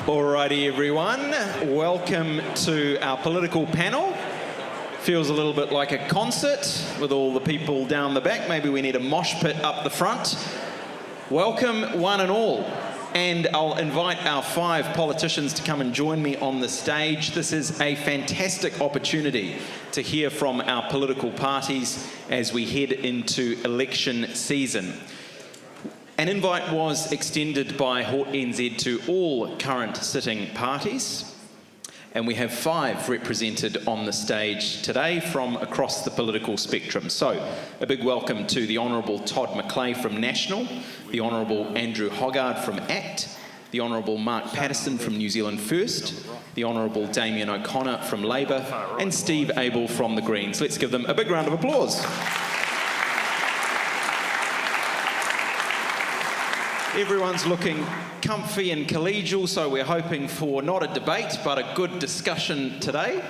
Alrighty, everyone. Welcome to our political panel. Feels a little bit like a concert with all the people down the back. Maybe we need a mosh pit up the front. Welcome, one and all. And I'll invite our 5 politicians to come and join me on the stage. This is a fantastic opportunity to hear from our political parties as we head into election season. An invite was extended by Hort NZ to all current sitting parties, and we have 5 represented on the stage today from across the political spectrum. So, a big welcome to the Honourable Todd McClay from National, the Honourable Andrew Hoggard from ACT, the Honourable Mark Patterson from New Zealand First, the Honourable Damien O'Connor from Labour, and Steve Abel from the Greens. Let's give them a big round of applause. Everyone's looking comfy and collegial, so we're hoping for not a debate, but a good discussion today.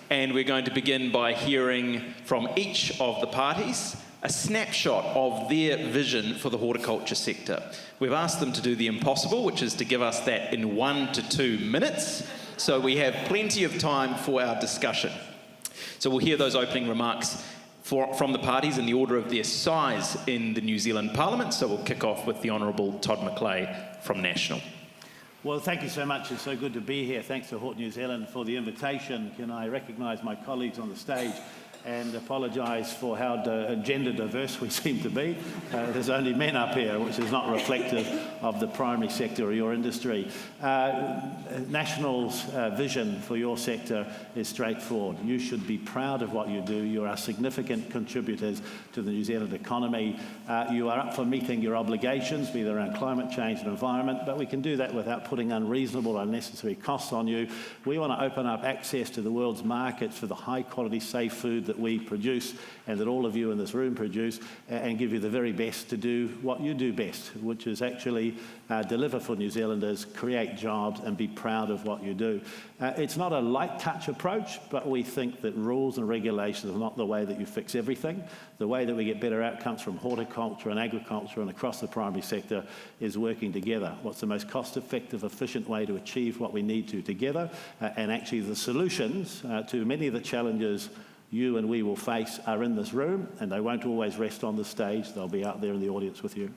And we're going to begin by hearing from each of the parties a snapshot of their vision for the horticulture sector. We've asked them to do the impossible, which is to give us that in 1 to 2 minutes, so we have plenty of time for our discussion. So we'll hear those opening remarks from the parties in the order of their size in the New Zealand Parliament. So we'll kick off with the Honourable Todd McClay from National. Well, thank you so much. It's so good to be here. Thanks to Hort New Zealand for the invitation. Can I recognise my colleagues on the stage and apologise for how gender diverse we seem to be. There's only men up here, which is not reflective of the primary sector or your industry. National's vision for your sector is straightforward. You should be proud of what you do. You are significant contributors to the New Zealand economy. You are up for meeting your obligations, be they around climate change and environment, but we can do that without putting unreasonable, unnecessary costs on you. We want to open up access to the world's markets for the high-quality, safe food that we produce and that all of you in this room produce, and give you the very best to do what you do best, which is actually deliver for New Zealanders, create jobs and be proud of what you do. It's not a light touch approach, but we think that rules and regulations are not the way that you fix everything. The way that we get better outcomes from horticulture and agriculture and across the primary sector is working together. What's the most cost-effective, efficient way to achieve what we need to together? And actually the solutions to many of the challenges you and we will face are in this room, and they won't always rest on the stage. They'll be out there in the audience with you.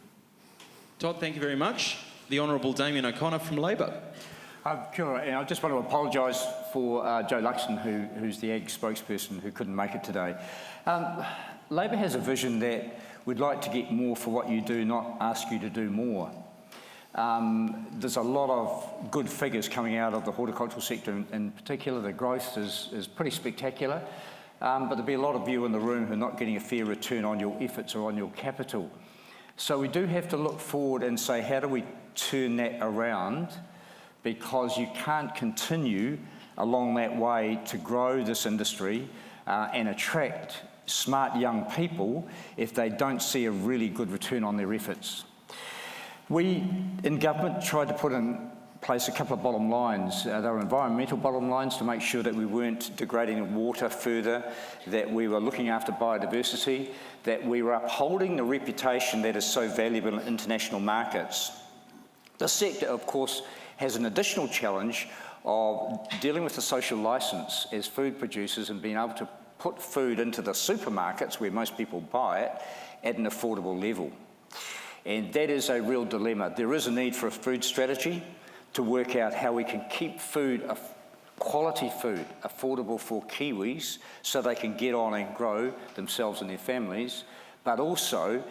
Todd, thank you very much. The Honourable Damien O'Connor from Labour. Kia ora, and I just want to apologise for Joe Luxon, who's the Ag spokesperson, who couldn't make it today. Labour has a vision that we'd like to get more for what you do, not ask you to do more. There's a lot of good figures coming out of the horticultural sector, in particular the growth is pretty spectacular, but there'll be a lot of you in the room who are not getting a fair return on your efforts or on your capital. So we do have to look forward and say, how do we turn that around? Because you can't continue along that way to grow this industry and attract smart young people if they don't see a really good return on their efforts. We, in government, tried to put in place a couple of bottom lines. They were environmental bottom lines to make sure that we weren't degrading water further, that we were looking after biodiversity, that we were upholding the reputation that is so valuable in international markets. The sector, of course, has an additional challenge of dealing with the social licence as food producers and being able to put food into the supermarkets where most people buy it at an affordable level. And that is a real dilemma. There is a need for a food strategy to work out how we can keep food, quality food, affordable for Kiwis so they can get on and grow themselves and their families, but also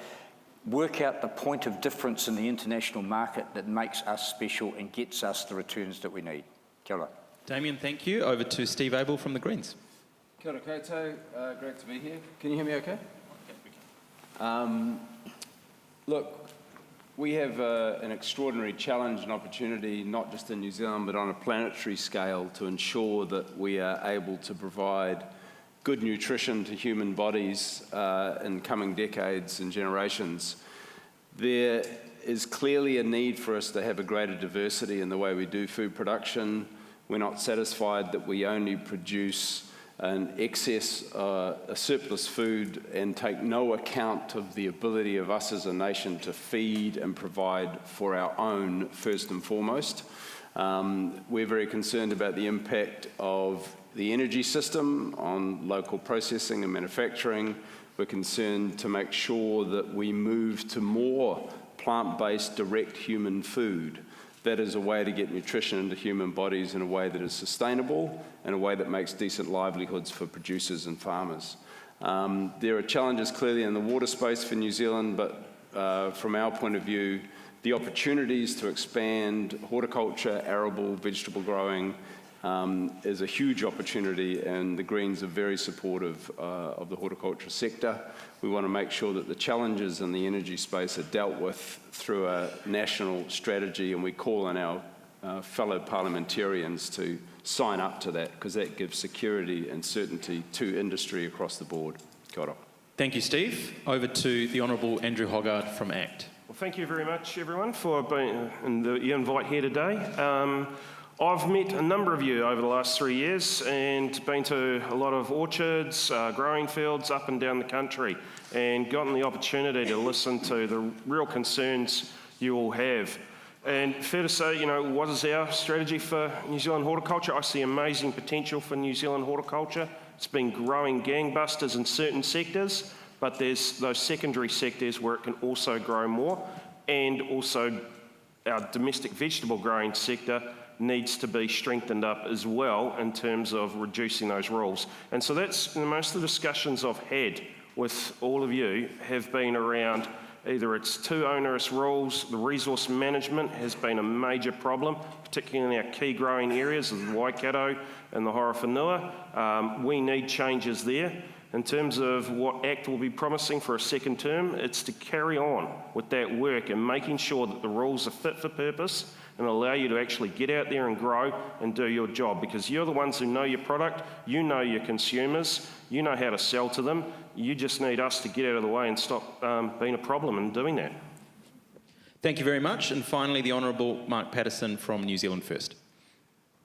work out the point of difference in the international market that makes us special and gets us the returns that we need. Kia ora. Damien, thank you. Over to Steve Abel from the Greens. Kia ora koutou, great to be here. Can you hear me okay? Look, we have an extraordinary challenge and opportunity, not just in New Zealand, but on a planetary scale, to ensure that we are able to provide good nutrition to human bodies in coming decades and generations. There is clearly a need for us to have a greater diversity in the way we do food production. We're not satisfied that we only produce an excess, a surplus food and take no account of the ability of us as a nation to feed and provide for our own first and foremost. We're very concerned about the impact of the energy system on local processing and manufacturing. We're concerned to make sure that we move to more plant-based direct human food. That is a way to get nutrition into human bodies in a way that is sustainable and a way that makes decent livelihoods for producers and farmers. There are challenges clearly in the water space for New Zealand, but from our point of view, the opportunities to expand horticulture, arable, vegetable growing is a huge opportunity, and the Greens are very supportive of the horticulture sector. We want to make sure that the challenges in the energy space are dealt with through a national strategy, and we call on our fellow parliamentarians to sign up to that, because that gives security and certainty to industry across the board. Kia ora. Thank you, Steve. Over to the Honourable Andrew Hoggard from ACT. Well, thank you very much, everyone, for being in the invite here today. I've met a number of you over the last 3 years and been to a lot of orchards, growing fields up and down the country, and gotten the opportunity to listen to the real concerns you all have. And fair to say, you know, what is our strategy for New Zealand horticulture? I see amazing potential for New Zealand horticulture. It's been growing gangbusters in certain sectors, but there's those secondary sectors where it can also grow more, and also our domestic vegetable growing sector needs to be strengthened up as well in terms of reducing those rules. And so that's most of the discussions I've had with all of you have been around either it's too onerous rules, the resource management has been a major problem, particularly in our key growing areas of the Waikato and the Horowhenua. We need changes there. In terms of what ACT will be promising for a second term, it's to carry on with that work and making sure that the rules are fit for purpose and allow you to actually get out there and grow and do your job, because you're the ones who know your product, you know your consumers, you know how to sell to them. You just need us to get out of the way and stop being a problem in doing that. Thank you very much. And finally, the Honourable Mark Patterson from New Zealand First.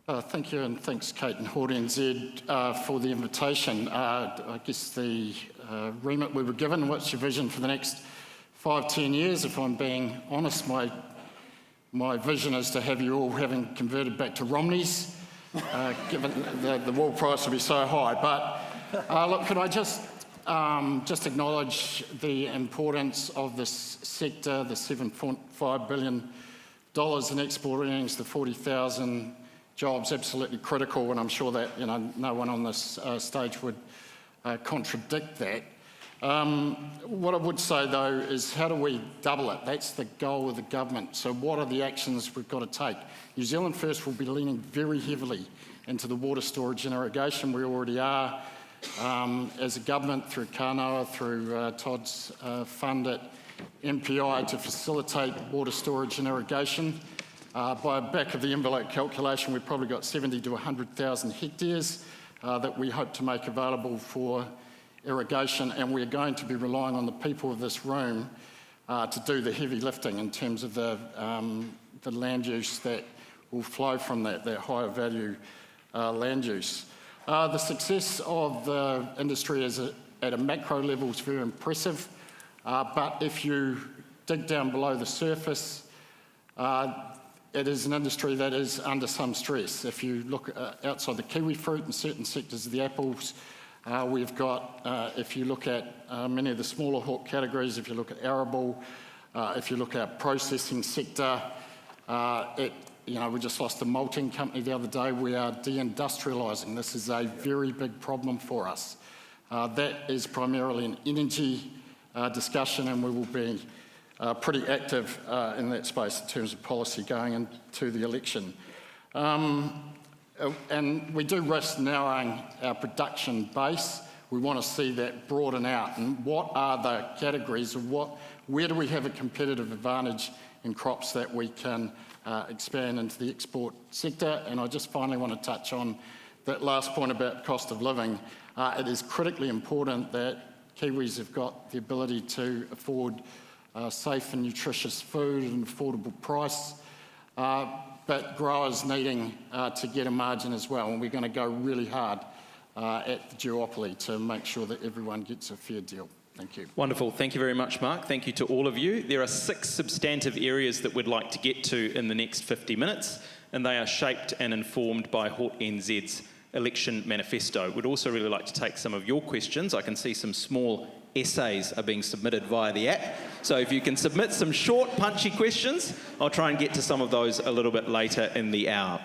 Thank you, and thanks Kate and Horty and Zed for the invitation. I guess the remit we were given, what's your vision for the next 5-10 years? If I'm being honest, my vision is to have you all having converted back to Romneys, given the wool price will be so high. But look, could I just acknowledge the importance of this sector, the $7.5 billion in export earnings, the 40,000 jobs, absolutely critical, and I'm sure that no one on this stage would contradict that. What I would say though is, how do we double it? That's the goal of the government. So what are the actions we've got to take? New Zealand First will be leaning very heavily into the water storage and irrigation. We already are, as a government, through Kānoa, through Todd's fund at MPI, to facilitate water storage and irrigation. By back of the envelope calculation, we've probably got 70 to 100,000 hectares that we hope to make available for irrigation, and we're going to be relying on the people of this room to do the heavy lifting in terms of the land use that will flow from that higher value land use. The success of the industry at a macro level is very impressive, but if you dig down below the surface, it is an industry that is under some stress. If you look outside the kiwi fruit in certain sectors of the apples, we've got, if you look at many of the smaller hawk categories, if you look at arable, if you look at our processing sector, we just lost a malting company the other day. We are deindustrialising. This is a very big problem for us. That is primarily an energy discussion, and we will be pretty active in that space in terms of policy going into the election. And we do risk narrowing our production base. We want to see that broaden out. And what are the categories of where do we have a competitive advantage in crops that we can expand into the export sector? And I just finally want to touch on that last point about cost of living. It is critically important that Kiwis have got the ability to afford safe and nutritious food at an affordable price, but growers needing to get a margin as well. And we're going to go really hard at the duopoly to make sure that everyone gets a fair deal. Thank you. Wonderful. Thank you very much, Mark. Thank you to all of you. There are 6 substantive areas that we'd like to get to in the next 50 minutes. and they are shaped and informed by HortNZ's election manifesto. We'd also really like to take some of your questions. I can see some small essays are being submitted via the app. So if you can submit some short, punchy questions, I'll try and get to some of those a little bit later in the hour.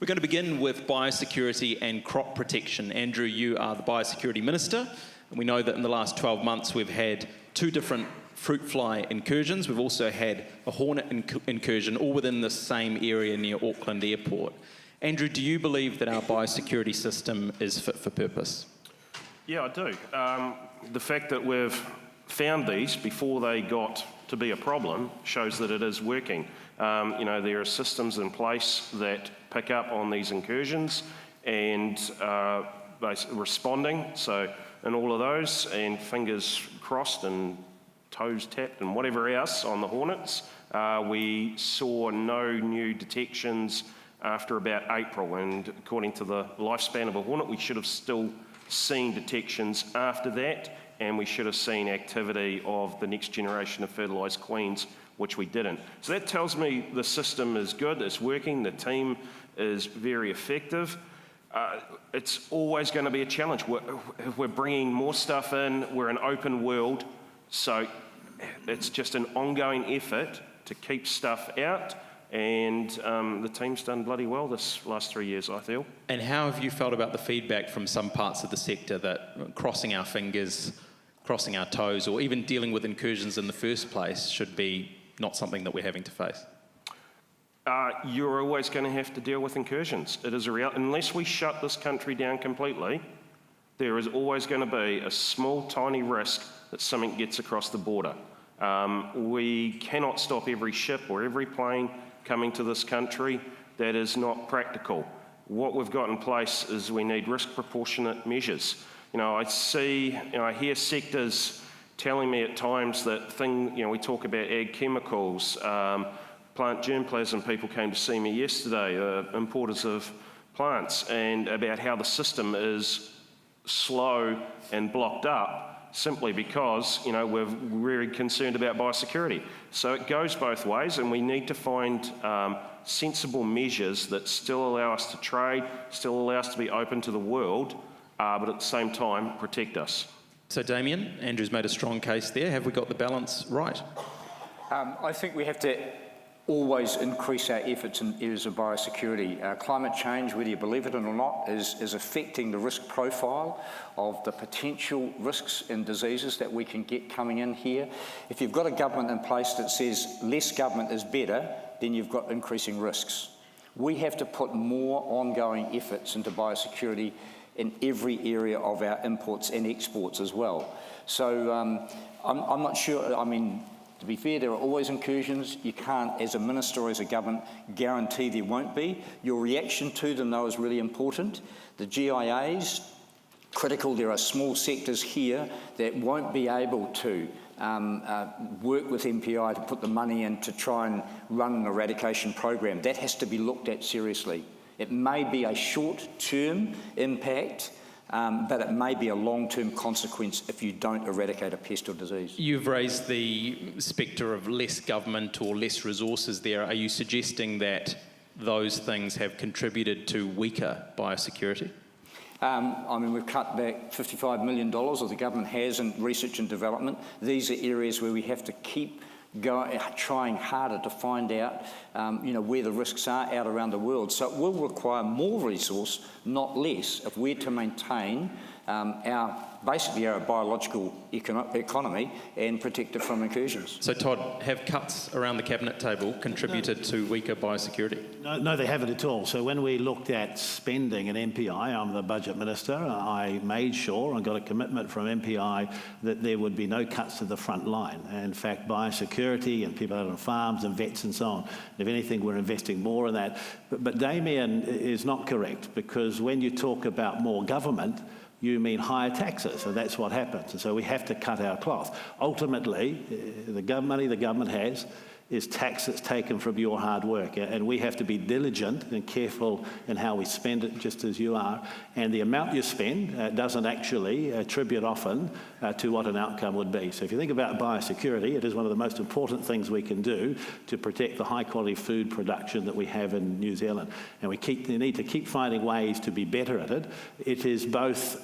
We're going to begin with biosecurity and crop protection. Andrew, you are the Biosecurity Minister, and we know that in the last 12 months we've had 2 different fruit fly incursions. We've also had a hornet incursion, all within the same area near Auckland Airport. Andrew, do you believe that our biosecurity system is fit for purpose? Yeah, I do. The fact that we've found these before they got to be a problem shows that it is working. There are systems in place that pick up on these incursions and responding. So in all of those, and fingers crossed and toes tapped and whatever else on the hornets, we saw no new detections after about April. And according to the lifespan of a hornet, we should have still seen detections after that, and we should have seen activity of the next generation of fertilised queens, which we didn't. So that tells me the system is good, it's working, the team is very effective. It's always going to be a challenge. We're bringing more stuff in, we're an open world, so it's just an ongoing effort to keep stuff out. And the team's done bloody well this last 3 years, I feel. And how have you felt about the feedback from some parts of the sector that crossing our fingers, crossing our toes, or even dealing with incursions in the first place should be not something that we're having to face? You're always going to have to deal with incursions. It is a reality. Unless we shut this country down completely, there is always going to be a small, tiny risk that something gets across the border. We cannot stop every ship or every plane coming to this country. That is not practical. What we've got in place is we need risk proportionate measures. I hear sectors telling me at times that we talk about ag chemicals, plant germplasm. People came to see me yesterday, importers of plants, and about how the system is slow and blocked up simply because, we're very concerned about biosecurity. So it goes both ways, and we need to find sensible measures that still allow us to trade, still allow us to be open to the world, but at the same time protect us. So Damien, Andrew's made a strong case there. Have we got the balance right? I think we have to always increase our efforts in areas of biosecurity. Climate change, whether you believe it or not, is affecting the risk profile of the potential risks and diseases that we can get coming in here. If you've got a government in place that says less government is better, then you've got increasing risks. We have to put more ongoing efforts into biosecurity in every area of our imports and exports as well. So I'm not sure, to be fair, there are always incursions. You can't, as a minister or as a government, guarantee there won't be. Your reaction to them, though, is really important. The GIAs, critical. There are small sectors here that won't be able to work with MPI to put the money in to try and run an eradication program. That has to be looked at seriously. It may be a short-term impact, but it may be a long-term consequence if you don't eradicate a pest or disease. You've raised the spectre of less government or less resources there. Are you suggesting that those things have contributed to weaker biosecurity? We've cut back $55 million, or the government has, in research and development. These are areas where we have to keep trying harder to find out, where the risks are out around the world. So it will require more resource, not less, if we're to maintain our biological economy and protect it from incursions. So Todd, have cuts around the cabinet table contributed to weaker biosecurity? No, they haven't at all. So when we looked at spending at MPI, I'm the budget minister, I made sure and got a commitment from MPI that there would be no cuts to the front line. And in fact, biosecurity and people out on farms and vets and so on, if anything, we're investing more in that. But Damien is not correct, because when you talk about more government, you mean higher taxes, and that's what happens. And so we have to cut our cloth. Ultimately, the money the government has is tax that's taken from your hard work. And we have to be diligent and careful in how we spend it, just as you are. And the amount you spend doesn't actually attribute often to what an outcome would be. So if you think about biosecurity, it is one of the most important things we can do to protect the high quality food production that we have in New Zealand. And we need to keep finding ways to be better at it. It is both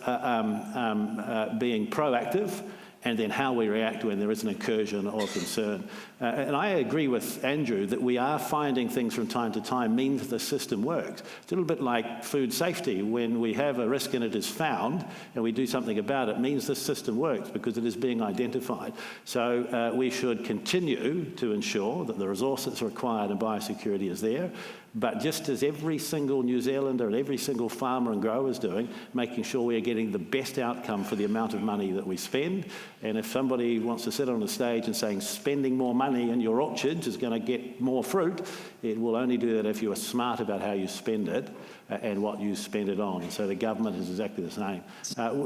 being proactive and then how we react when there is an incursion or concern. And I agree with Andrew that we are finding things from time to time means the system works. It's a little bit like food safety. When we have a risk and it is found and we do something about it, means the system works because it is being identified. So we should continue to ensure that the resource that's required in biosecurity is there. But just as every single New Zealander and every single farmer and grower is doing, making sure we are getting the best outcome for the amount of money that we spend. And if somebody wants to sit on a stage and saying spending more money in your orchards is going to get more fruit, it will only do that if you are smart about how you spend it and what you spend it on. So the government is exactly the same.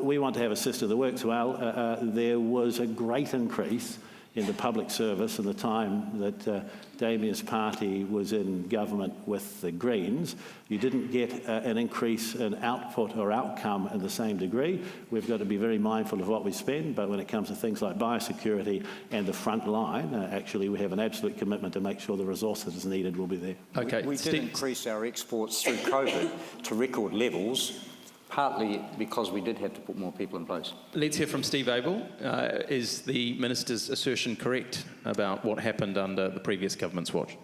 We want to have a system that works well. There was a great increase in the public service in the time that Damien's party was in government with the Greens. You didn't get an increase in output or outcome in the same degree. We've got to be very mindful of what we spend, but when it comes to things like biosecurity and the front line, actually we have an absolute commitment to make sure the resources needed will be there. Okay, We did increase our exports through COVID to record levels, partly because we did have to put more people in place. Let's hear from Steve Abel. Is the Minister's assertion correct about what happened under the previous government's watch?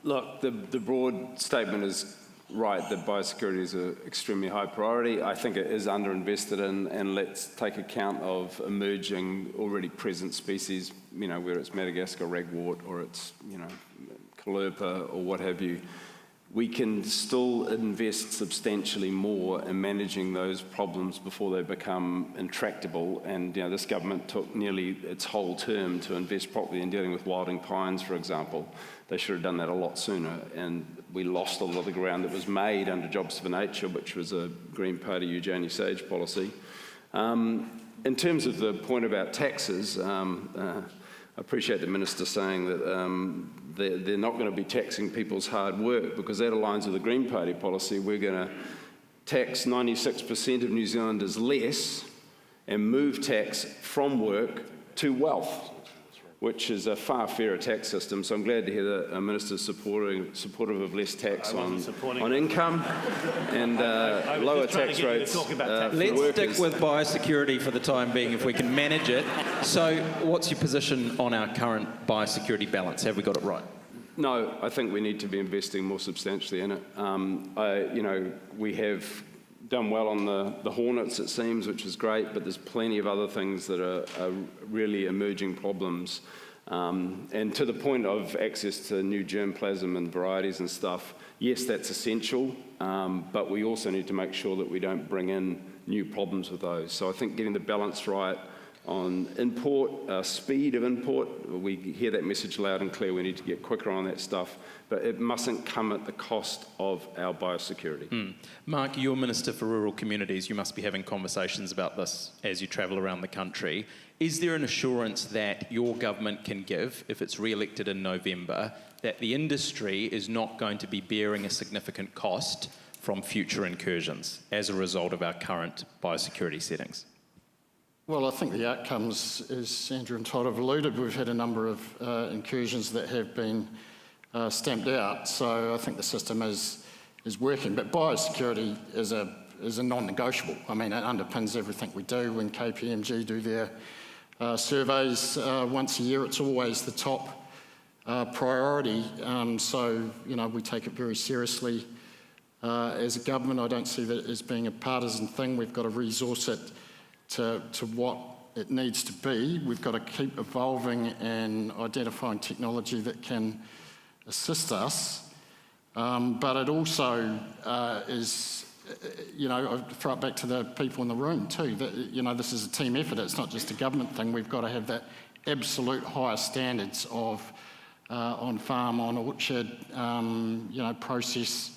Look, the broad statement is right that biosecurity is an extremely high priority. I think it is underinvested in, and let's take account of emerging, already present species, whether it's Madagascar ragwort or it's, Calliope or what have you. We can still invest substantially more in managing those problems before they become intractable. And this government took nearly its whole term to invest properly in dealing with wilding pines, for example. They should have done that a lot sooner. And we lost a lot of the ground that was made under Jobs for Nature, which was a Green Party Eugenie Sage policy. In terms of the point about taxes, I appreciate the Minister saying that they're not going to be taxing people's hard work, because that aligns with the Green Party policy. We're going to tax 96% of New Zealanders less and move tax from work to wealth, which is a far fairer tax system. So I'm glad to hear that a Minister's supportive of less tax on income and lower tax rates. Let's stick with biosecurity for the time being if we can manage it. So what's your position on our current biosecurity balance? Have we got it right? No, I think we need to be investing more substantially in it. We have done well on the hornets, it seems, which is great, but there's plenty of other things that are really emerging problems. And to the point of access to new germplasm and varieties and stuff, yes, that's essential, but we also need to make sure that we don't bring in new problems with those. So I think getting the balance right on import, speed of import, we hear that message loud and clear. We need to get quicker on that stuff, but it mustn't come at the cost of our biosecurity. Mark, you're Minister for Rural Communities. You must be having conversations about this as you travel around the country. Is there an assurance that your government can give, if it's re-elected in November, that the industry is not going to be bearing a significant cost from future incursions as a result of our current biosecurity settings? Well, I think the outcomes, as Andrew and Todd have alluded, we've had a number of incursions that have been stamped out, so I think the system is working. But biosecurity is a non-negotiable. I mean, it underpins everything we do. When KPMG do their surveys once a year, it's always the top priority. So, we take it very seriously. As a government, I don't see that as being a partisan thing. We've got to resource it to what it needs to be. We've got to keep evolving and identifying technology that can assist us. But it also is, I throw it back to the people in the room too, that, this is a team effort. It's not just a government thing. We've got to have that absolute highest standards of on farm, on orchard, process,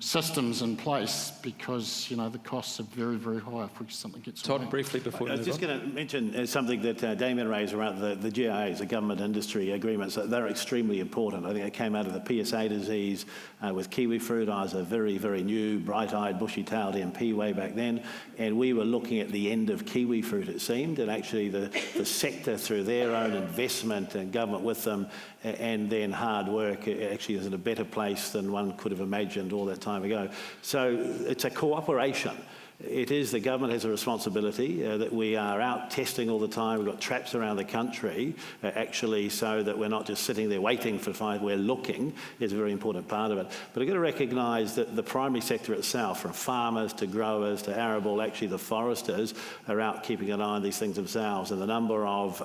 systems in place, because, you know, the costs are very, very high if something gets Todd, wrong. briefly before we I was move just on. going to mention something that Damien raised around the GIAs, the government industry agreements. They're extremely important. I think it came out of the PSA disease with kiwi fruit. I was a very, very new, bright-eyed, bushy-tailed MP way back then, and we were looking at the end of kiwi fruit, it seemed, and actually the sector, through their own investment and government with them, and then hard work, actually is in a better place than one could have imagined all that time ago. So it's a cooperation. It is, the government has a responsibility that we are out testing all the time. We've got traps around the country, actually, so that we're not just sitting there waiting for fire. We're looking is a very important part of it. But I've got to recognise that the primary sector itself, from farmers to growers to arable, actually the foresters are out keeping an eye on these things themselves. And the number of,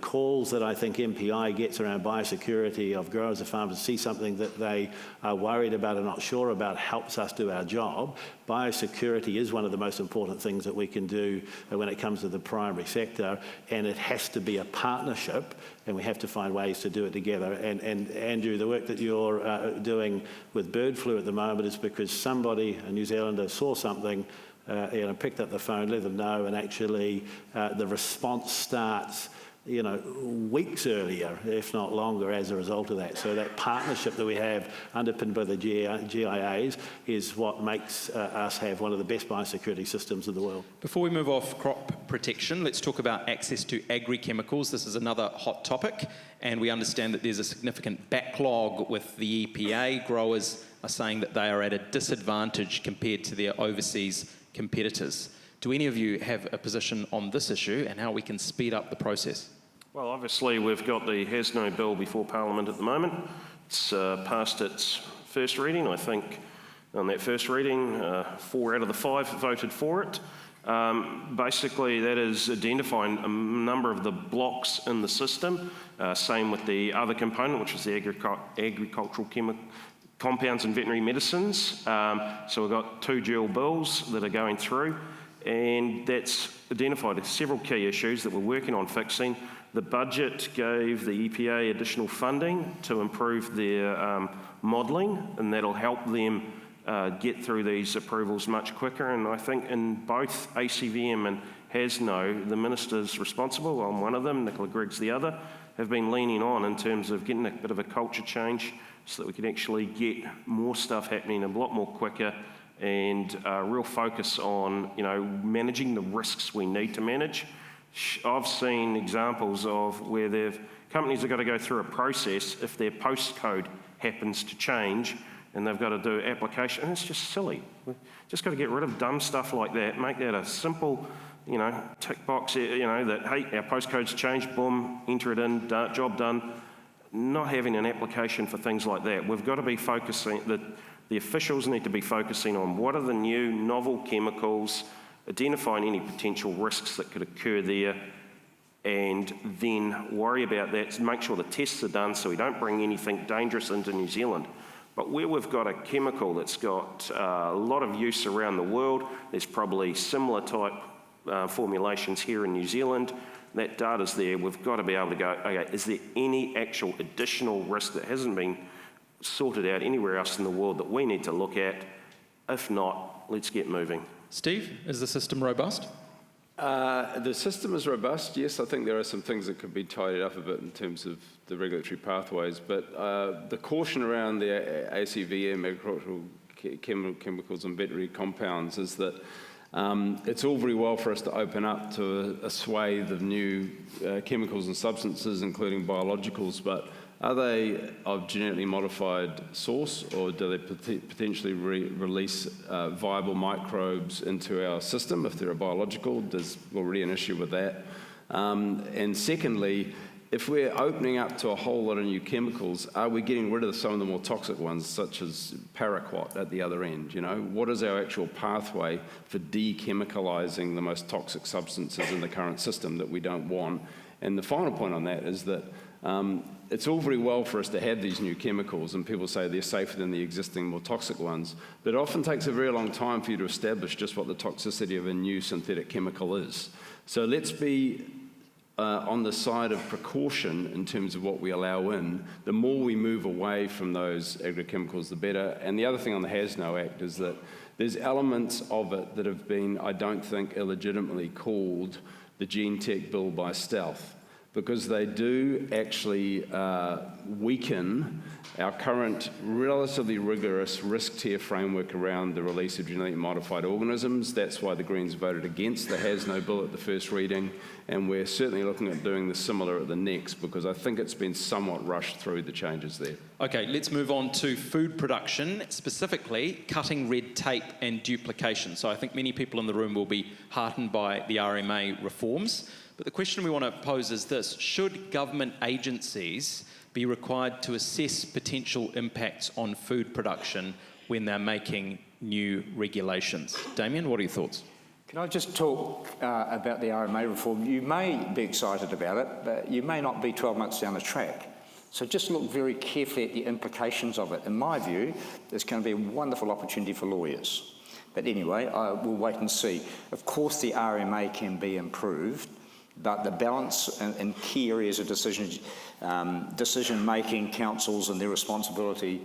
calls that I think MPI gets around biosecurity of growers and farmers to see something that they are worried about and not sure about helps us do our job. Biosecurity is one of the most important things that we can do when it comes to the primary sector, and it has to be a partnership, and we have to find ways to do it together. And Andrew, the work that you're doing with bird flu at the moment is because somebody, a New Zealander, saw something picked up the phone, let them know, and actually the response starts weeks earlier, if not longer, as a result of that. So that partnership that we have, underpinned by the GIAs, is what makes us have one of the best biosecurity systems in the world. Before we move off crop protection, let's talk about access to agri-chemicals. This is another hot topic, and we understand that there's a significant backlog with the EPA. Growers are saying that they are at a disadvantage compared to their overseas competitors. Do any of you have a position on this issue and how we can speed up the process? Well, obviously, we've got the Has-No bill before Parliament at the moment. It's past its first reading. I think on that first reading, 4 out of the 5 voted for it. Basically, that is identifying a number of the blocks in the system. Same with the other component, which is the agricultural compounds and veterinary medicines. So we've got 2 dual bills that are going through, and that's identified several key issues that we're working on fixing. The budget gave the EPA additional funding to improve their modelling, and that'll help them get through these approvals much quicker. And I think in both ACVM and Has-No, the ministers responsible, I'm one of them, Nicola Gregg's the other, have been leaning on in terms of getting a bit of a culture change so that we can actually get more stuff happening a lot more quicker, and real focus on managing the risks we need to manage. I've seen examples of where companies have got to go through a process if their postcode happens to change, and they've got to do application, and it's just silly. We've just got to get rid of dumb stuff like that, make that a simple, tick box, that, hey, our postcode's changed, boom, enter it in, job done. Not having an application for things like that. We've got to be focusing, the officials need to be focusing on what are the new novel chemicals, identifying any potential risks that could occur there, and then worry about that, make sure the tests are done so we don't bring anything dangerous into New Zealand. But where we've got a chemical that's got a lot of use around the world, there's probably similar type formulations here in New Zealand, that data's there, we've got to be able to go, okay, is there any actual additional risk that hasn't been sorted out anywhere else in the world that we need to look at? If not, let's get moving. Steve, is the system robust? The system is robust, yes. I think there are some things that could be tidied up a bit in terms of the regulatory pathways, but the caution around the ACVM, agricultural chemicals and veterinary compounds, is that it's all very well for us to open up to a swathe of new chemicals and substances, including biologicals, but are they of genetically modified source, or do they potentially release viable microbes into our system if they're a biological? There's already an issue with that. And secondly, if we're opening up to a whole lot of new chemicals, are we getting rid of some of the more toxic ones, such as paraquat at the other end? What is our actual pathway for dechemicalizing the most toxic substances in the current system that we don't want? And the final point on that is that it's all very well for us to have these new chemicals, and people say they're safer than the existing more toxic ones, but it often takes a very long time for you to establish just what the toxicity of a new synthetic chemical is. So let's be on the side of precaution in terms of what we allow in. The more we move away from those agrochemicals, the better. And the other thing on the Has No Act is that there's elements of it that have been, I don't think, illegitimately called the Gene Tech Bill by stealth, because they do actually weaken our current relatively rigorous risk tier framework around the release of genetically modified organisms. That's why the Greens voted against the Has No Bill at the first reading, and we're certainly looking at doing the similar at the next, because I think it's been somewhat rushed through the changes there. Okay, let's move on to food production, specifically cutting red tape and duplication. So I think many people in the room will be heartened by the RMA reforms. But the question we want to pose is this: should government agencies be required to assess potential impacts on food production when they're making new regulations? Damien, what are your thoughts? Can I just talk about the RMA reform? You may be excited about it, but you may not be 12 months down the track. So just look very carefully at the implications of it. In my view, it's going to be a wonderful opportunity for lawyers. But anyway, we'll wait and see. Of course, the RMA can be improved, but the balance in key areas of decision-making, councils and their responsibility,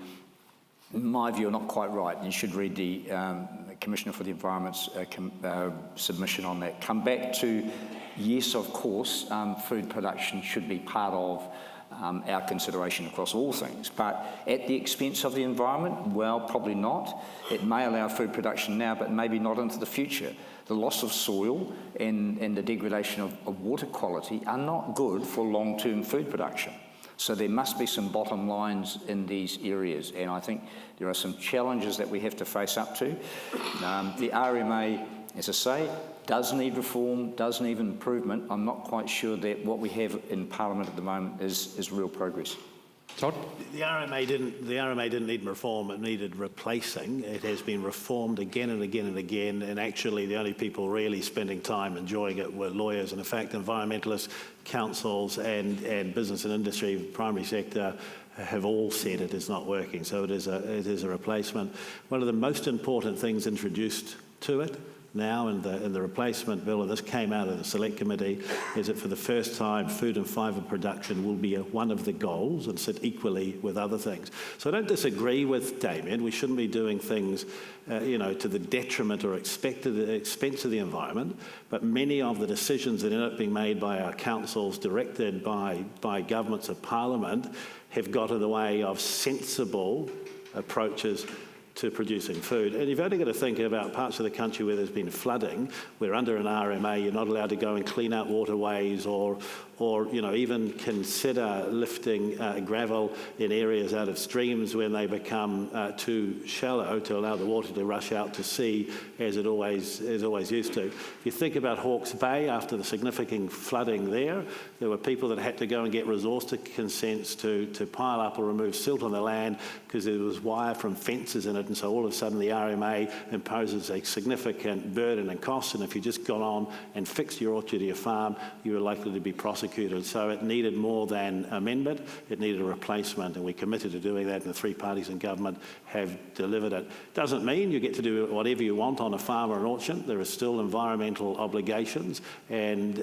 in my view, are not quite right. You should read the Commissioner for the Environment's submission on that. Come back to, yes, of course, food production should be part of our consideration across all things, but at the expense of the environment? Well, probably not. It may allow food production now, but maybe not into the future. The loss of soil and the degradation of water quality are not good for long-term food production. So there must be some bottom lines in these areas, and I think there are some challenges that we have to face up to. The RMA, as I say, does need reform, does need improvement. I'm not quite sure that what we have in Parliament at the moment is real progress. Todd? The RMA didn't need reform, it needed replacing. It has been reformed again and again and again, and actually the only people really spending time enjoying it were lawyers. And in fact, environmentalists, councils and business and industry, primary sector, have all said it is not working. So it is a replacement. One of the most important things introduced to it now in the replacement bill, and this came out of the Select Committee, is that for the first time food and fibre production will be one of the goals and sit equally with other things. So I don't disagree with Damien. We shouldn't be doing things to the detriment or expense of the environment, but many of the decisions that end up being made by our councils, directed by governments of Parliament, have got in the way of sensible approaches to producing food. And you've only got to think about parts of the country where there's been flooding, where under an RMA you're not allowed to go and clean out waterways or even consider lifting gravel in areas out of streams when they become too shallow to allow the water to rush out to sea as it always used to. If you think about Hawke's Bay, after the significant flooding there were people that had to go and get resource consents to pile up or remove silt on the land because there was wire from fences in it, and so all of a sudden the RMA imposes a significant burden and cost, and if you just got on and fixed your orchard or your farm, you were likely to be prosecuted. So it needed more than amendment, it needed a replacement, and we committed to doing that, and the three parties in government have delivered it. Doesn't mean you get to do whatever you want on a farm or an orchard. There are still environmental obligations, and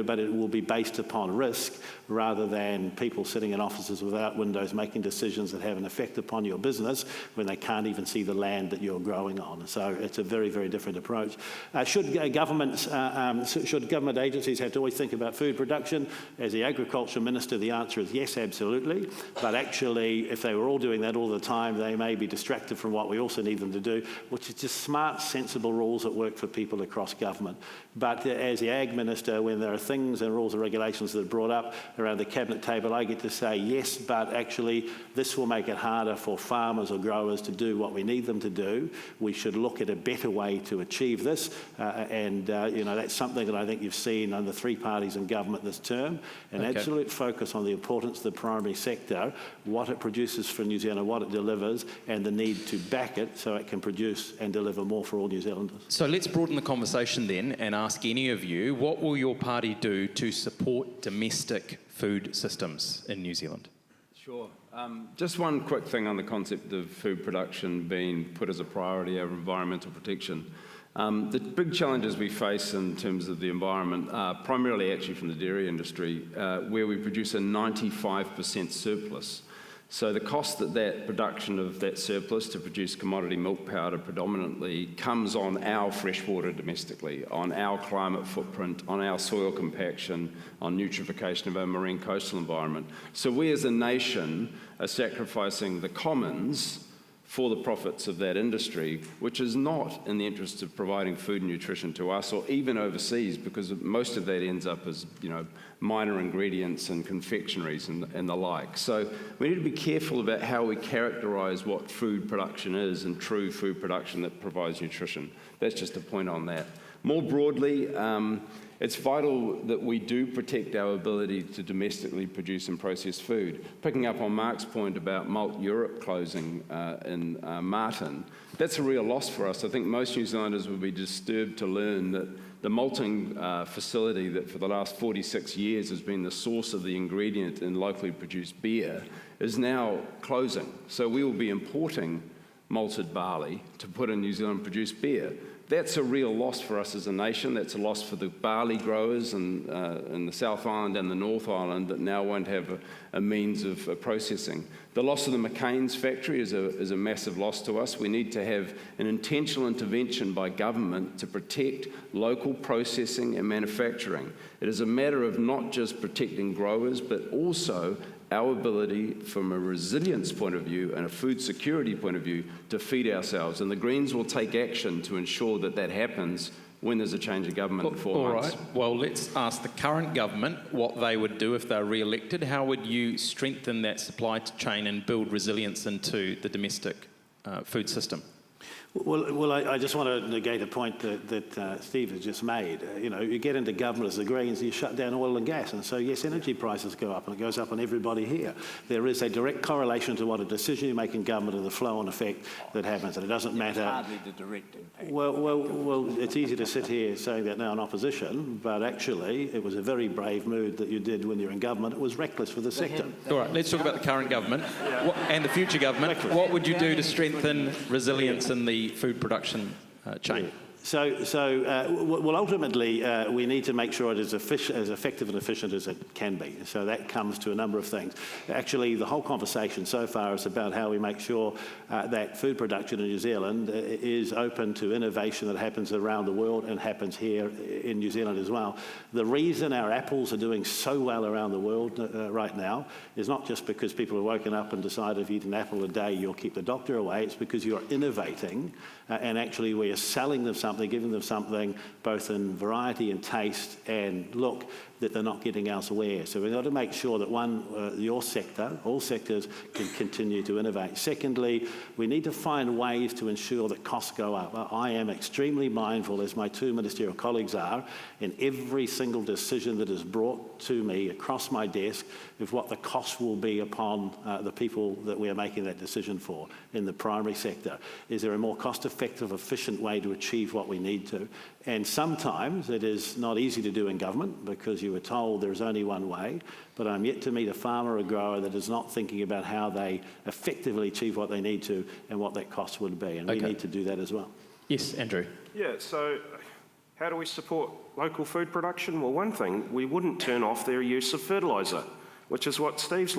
but it will be based upon risk rather than people sitting in offices without windows making decisions that have an effect upon your business when they can't even see the land that you're growing on. So it's a very, very different approach. Should government agencies have to always think about food production? As the Agriculture Minister, the answer is yes, absolutely. But actually, if they were all doing that all the time, they may be distracted from what we also need them to do, which is just smart, sensible rules that work for people across government. But as the Ag Minister, when there are things and rules and regulations that are brought up around the cabinet table, I get to say yes, but actually this will make it harder for farmers or growers to do what we need them to do. We should look at a better way to achieve this, and that's something that I think you've seen under three parties in government this term, an absolute focus on the importance of the primary sector, what it produces for New Zealand, what it delivers, and the need to back it so it can produce and deliver more for all New Zealanders. So let's broaden the conversation then and ask any of you, what will your party do to support domestic food systems in New Zealand? Sure. Just one quick thing on the concept of food production being put as a priority over environmental protection. The big challenges we face in terms of the environment are primarily actually from the dairy industry, where we produce a 95% surplus. So the cost that production of that surplus to produce commodity milk powder predominantly comes on our freshwater domestically, on our climate footprint, on our soil compaction, on nutrification of our marine coastal environment. So we as a nation are sacrificing the commons for the profits of that industry, which is not in the interest of providing food and nutrition to us or even overseas, because most of that ends up as, minor ingredients and confectionaries and the like. So we need to be careful about how we characterise what food production is and true food production that provides nutrition. That's just a point on that. More broadly, it's vital that we do protect our ability to domestically produce and process food. Picking up on Mark's point about Malt Europe closing in Martin, that's a real loss for us. I think most New Zealanders will be disturbed to learn that the malting facility that for the last 46 years has been the source of the ingredient in locally produced beer is now closing. So we will be importing malted barley to put in New Zealand produced beer. That's a real loss for us as a nation. That's a loss for the barley growers in the South Island and the North Island that now won't have a means of processing. The loss of the McCain's factory is a massive loss to us. We need to have an intentional intervention by government to protect local processing and manufacturing. It is a matter of not just protecting growers, but also our ability from a resilience point of view and a food security point of view to feed ourselves. And the Greens will take action to ensure that that happens when there's a change of government in 4 months. All right. Well, let's ask the current government what they would do if they're re-elected. How would you strengthen that supply chain and build resilience into the domestic food system? Well, I just want to negate a point that Steve has just made. You get into government as the Greens, you shut down oil and gas, and so yes, energy prices go up, and it goes up on everybody here. There is a direct correlation to what a decision you make in government and the flow-on effect that happens, and it doesn't matter. It's hardly the direct impact. Well, it's easy to sit here saying that now in opposition, but actually it was a very brave move that you did when you're in government. It was reckless for the sector. All right, let's talk about the current government and the future government. What would you do to strengthen resilience in the food production chain? Well, ultimately, we need to make sure it is as effective and efficient as it can be. So that comes to a number of things. Actually, the whole conversation so far is about how we make sure that food production in New Zealand is open to innovation that happens around the world and happens here in New Zealand as well. The reason our apples are doing so well around the world right now is not just because people have woken up and decided if you eat an apple a day, you'll keep the doctor away. It's because you're innovating and actually we are selling them something, giving them something both in variety and taste and look that they're not getting elsewhere. So we've got to make sure that your sector, all sectors, can continue to innovate. Secondly, we need to find ways to ensure that costs go up. I am extremely mindful, as my two ministerial colleagues are, in every single decision that is brought to me across my desk of what the cost will be upon the people that we are making that decision for in the primary sector. Is there a more cost-effective, efficient way to achieve what we need to? And sometimes it is not easy to do in government because you were told there's only one way, but I'm yet to meet a farmer or a grower that is not thinking about how they effectively achieve what they need to and what that cost would be, and we need to do that as well. Yes, Andrew. Yeah, so how do we support local food production? Well, one thing, we wouldn't turn off their use of fertiliser, which is what Steve's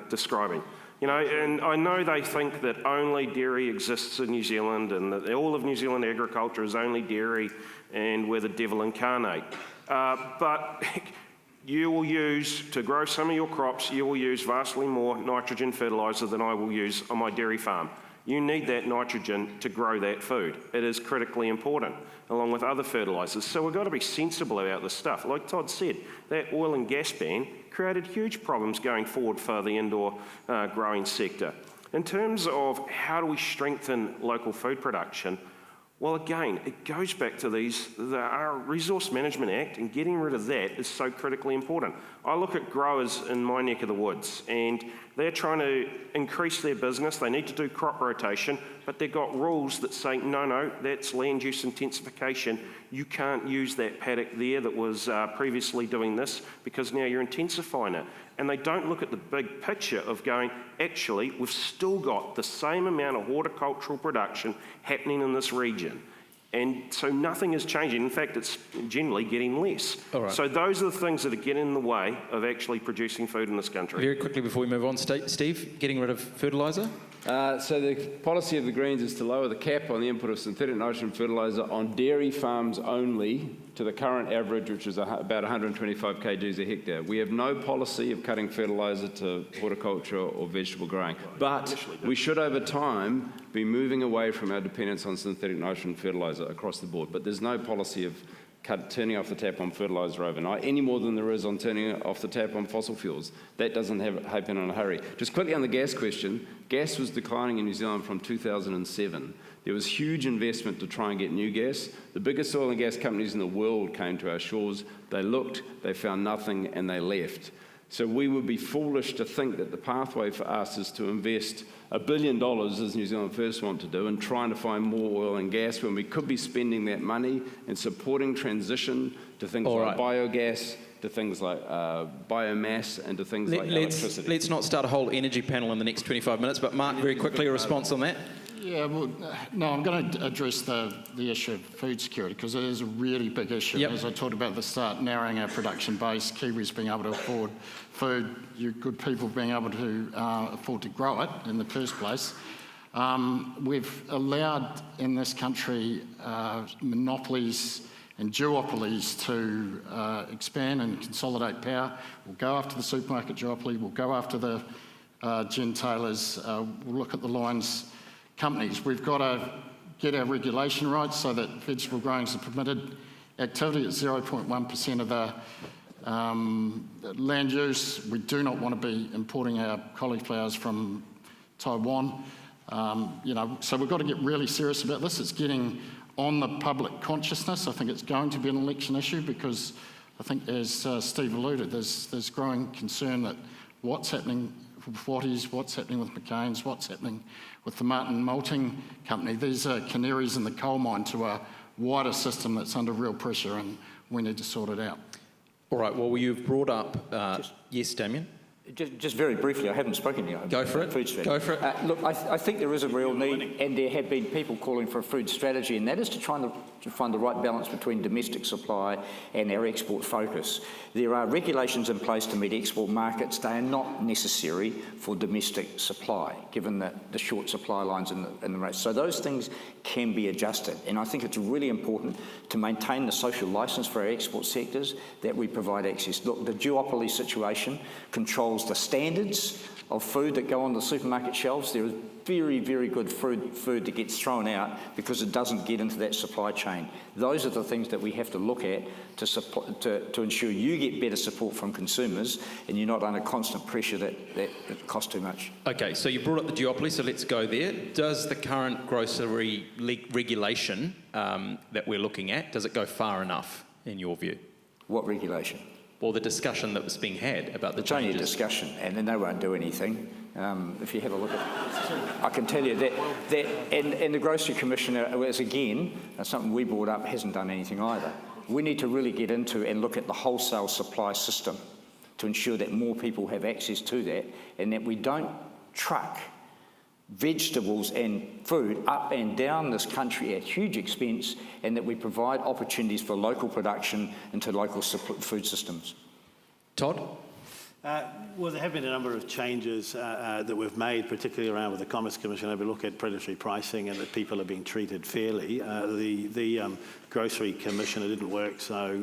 describing. And I know they think that only dairy exists in New Zealand and that all of New Zealand agriculture is only dairy and we're the devil incarnate. But you will use, to grow some of your crops, you will use vastly more nitrogen fertiliser than I will use on my dairy farm. You need that nitrogen to grow that food. It is critically important, along with other fertilisers. So we've got to be sensible about this stuff. Like Todd said, that oil and gas ban created huge problems going forward for the indoor growing sector. In terms of how do we strengthen local food production, well, again, it goes back to our Resource Management Act, and getting rid of that is so critically important. I look at growers in my neck of the woods, and they're trying to increase their business. They need to do crop rotation, but they've got rules that say, no, that's land use intensification. You can't use that paddock there that was previously doing this because now you're intensifying it. And they don't look at the big picture of going, actually, we've still got the same amount of horticultural production happening in this region. And so nothing is changing. In fact, it's generally getting less. All right. So those are the things that are getting in the way of actually producing food in this country. Very quickly before we move on, Steve, getting rid of fertiliser? So the policy of the Greens is to lower the cap on the input of synthetic nitrogen fertiliser on dairy farms only to the current average, which is about 125 kgs a hectare. We have no policy of cutting fertiliser to horticulture or vegetable growing, but we should over time be moving away from our dependence on synthetic nitrogen fertiliser across the board. But there's no policy of turning off the tap on fertiliser overnight, any more than there is on turning off the tap on fossil fuels. That doesn't happen in a hurry. Just quickly on the gas question, gas was declining in New Zealand from 2007. There was huge investment to try and get new gas. The biggest oil and gas companies in the world came to our shores. They looked, they found nothing, and they left. So we would be foolish to think that the pathway for us is to invest $1 billion, as New Zealand First want to do, and trying to find more oil and gas when we could be spending that money and supporting transition to things like biogas, to things like biomass, and to things like electricity. Let's not start a whole energy panel in the next 25 minutes, but Mark, very quickly, a response on that? Yeah, well, no, I'm going to address the issue of food security because it is a really big issue. Yep. As I talked about at the start, narrowing our production base, Kiwis being able to afford food, you good people being able to afford to grow it in the first place. We've allowed in this country monopolies and duopolies to expand and consolidate power. We'll go after the supermarket duopoly, we'll go after the gentailers, we'll look at the Lions companies. We've got to get our regulation right so that vegetable growing is a permitted activity at 0.1% of the land use. We do not want to be importing our cauliflowers from Taiwan. So we've got to get really serious about this. It's getting on the public consciousness. I think it's going to be an election issue because I think, as Steve alluded, there's growing concern that what's happening with Watties, what's happening with McCain's, what's happening with the Martin Malting Company. These are canaries in the coal mine to a wider system that's under real pressure, and we need to sort it out. All right, well, you've brought up... yes, Damien? Just very briefly, I haven't spoken yet. Go for it. Food strategy. Go for it. Look, I think there is a real need, and there have been people calling for a food strategy, and that is to try to find the right balance between domestic supply and our export focus. There are regulations in place to meet export markets. They are not necessary for domestic supply, given the short supply lines in the race. So those things can be adjusted, and I think it's really important to maintain the social licence for our export sectors that we provide access. Look, the duopoly situation controls the standards of food that go on the supermarket shelves. There is very, very good food that gets thrown out because it doesn't get into that supply chain. Those are the things that we have to look at to ensure you get better support from consumers and you're not under constant pressure that it costs too much. Okay, so you brought up the duopoly, so let's go there. Does the current grocery regulation that we're looking at, does it go far enough in your view? What regulation? Or the discussion that was being had about the changes. It's only a discussion, and then they won't do anything. If you have a look at, I can tell you that and the Grocery Commissioner, was again something we brought up, hasn't done anything either. We need to really get into and look at the wholesale supply system to ensure that more people have access to that, and that we don't truck vegetables and food up and down this country at huge expense, and that we provide opportunities for local production into local food systems. Todd? Well, there have been a number of changes that we've made, particularly around with the Commerce Commission. We look at predatory pricing and that people are being treated fairly. The Grocery Commissioner didn't work, so,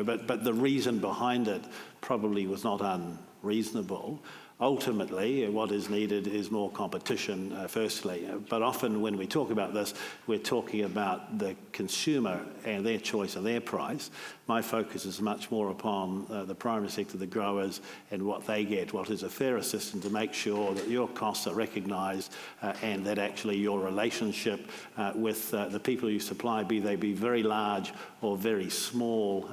but the reason behind it probably was not unreasonable. Ultimately, what is needed is more competition, firstly. But often when we talk about this, we're talking about the consumer and their choice and their price. My focus is much more upon the primary sector, the growers, and what they get, what is a fairer system to make sure that your costs are recognised and that actually your relationship with the people you supply, be they be very large or very small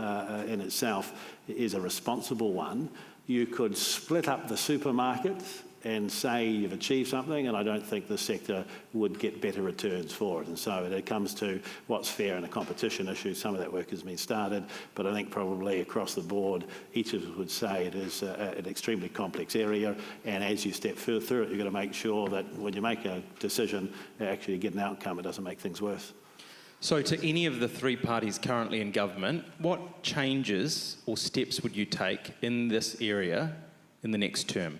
in itself, is a responsible one. You could split up the supermarkets and say you've achieved something, and I don't think the sector would get better returns for it. And so it comes to what's fair in a competition issue. Some of that work has been started, but I think probably across the board, each of us would say it is an extremely complex area, and as you step further through it, you've got to make sure that when you make a decision, you actually get an outcome that doesn't make things worse. So to any of the three parties currently in government, what changes or steps would you take in this area in the next term,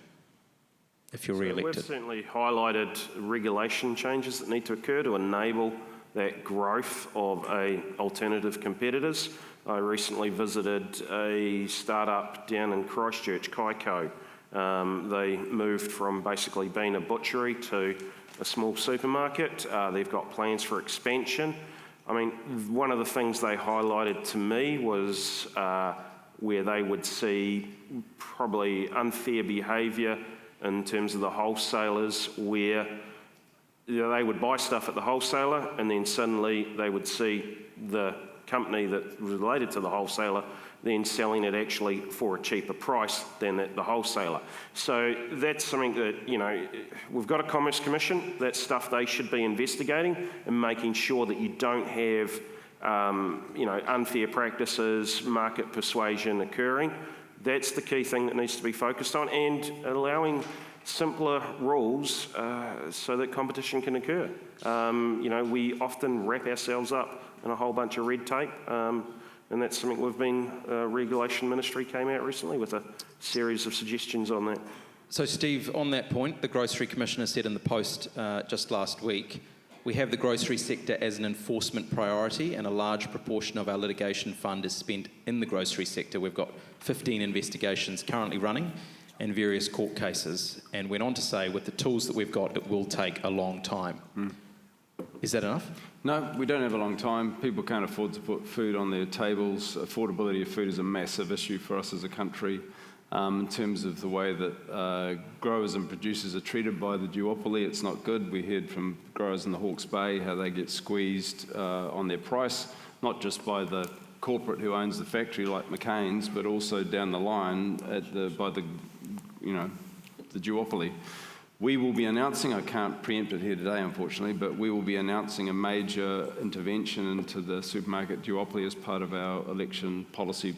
if you're re-elected? We've certainly highlighted regulation changes that need to occur to enable that growth of alternative competitors. I recently visited a startup down in Christchurch, Kaiko. They moved from basically being a butchery to a small supermarket. They've got plans for expansion. I mean, one of the things they highlighted to me was where they would see probably unfair behaviour in terms of the wholesalers, where they would buy stuff at the wholesaler and then suddenly they would see the company that related to the wholesaler then selling it actually for a cheaper price than at the wholesaler. So that's something that, we've got a Commerce Commission. That's stuff they should be investigating and making sure that you don't have, unfair practices, market persuasion occurring. That's the key thing that needs to be focused on, and allowing simpler rules so that competition can occur. We often wrap ourselves up in a whole bunch of red tape. And that's something we've been, Regulation Ministry came out recently with a series of suggestions on that. So Steve, on that point, the Grocery Commissioner said in the Post just last week, we have the grocery sector as an enforcement priority and a large proportion of our litigation fund is spent in the grocery sector. We've got 15 investigations currently running and various court cases, and went on to say with the tools that we've got, it will take a long time. Is that enough? No, we don't have a long time. People can't afford to put food on their tables. Affordability of food is a massive issue for us as a country in terms of the way that growers and producers are treated by the duopoly. It's not good. We heard from growers in the Hawke's Bay how they get squeezed on their price, not just by the corporate who owns the factory like McCain's, but also down the line by the duopoly. We will be announcing, I can't preempt it here today unfortunately, but we will be announcing a major intervention into the supermarket duopoly as part of our election policy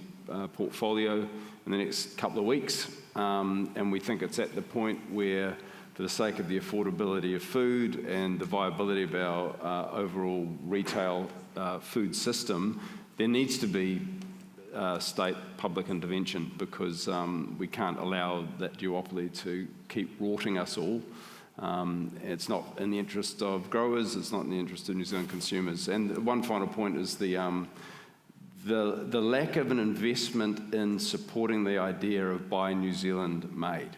portfolio in the next couple of weeks. And we think it's at the point where, for the sake of the affordability of food and the viability of our overall retail food system, there needs to be state public intervention, because we can't allow that duopoly to keep rorting us all. It's not in the interest of growers, it's not in the interest of New Zealand consumers. And one final point is the lack of an investment in supporting the idea of Buy New Zealand made,